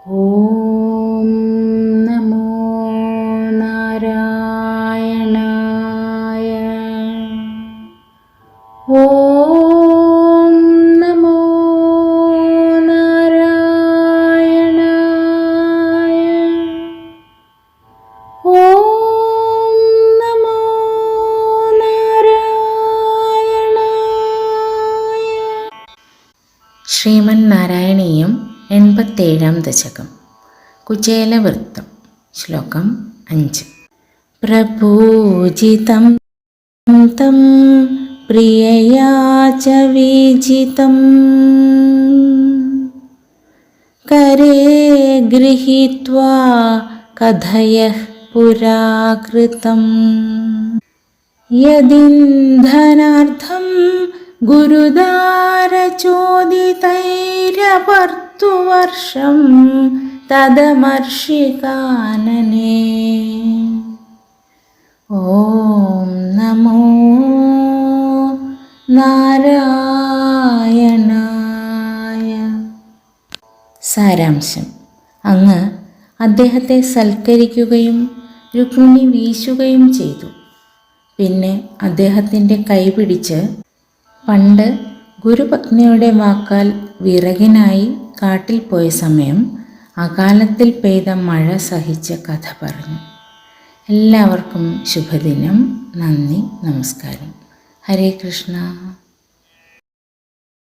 ഓം നമോ നാരായണായ. ഓം നമോ നാരായണായ. ഓം നമോ നാരായണായ. ശ്രീമൻ നാരായണീയം 87-ാം ദശകം. കുചേലവൃത്തം. ശ്ലോകം 5. പ്രപൂജിതം തം പ്രിയയാ ച വിജിതം കരേ ഗൃഹീത്വാ കഥയഃ പുരാ കൃതം യദിന്ധനാർത്ഥം ഗുരുദാരചോദിതൈരപർത്തുവർഷം തദമർഷികാനനേ. ഓം നമോ നാരായണായ. സാരാംശം. അങ്ങ് അദ്ദേഹത്തെ സൽക്കരിക്കുകയും രുക്മിണി വീശുകയും ചെയ്തു. പിന്നെ അദ്ദേഹത്തിൻ്റെ കൈപിടിച്ച് പണ്ട് ഗുരുപത്നിയുടെ വാക്കാൽ വിറകിനായി കാട്ടിൽ പോയ സമയം അകാലത്തിൽ പെയ്ത മഴ സഹിച്ച കഥ പറഞ്ഞു. എല്ലാവർക്കും ശുഭദിനം. നന്ദി, നമസ്കാരം. ഹരേ കൃഷ്ണ.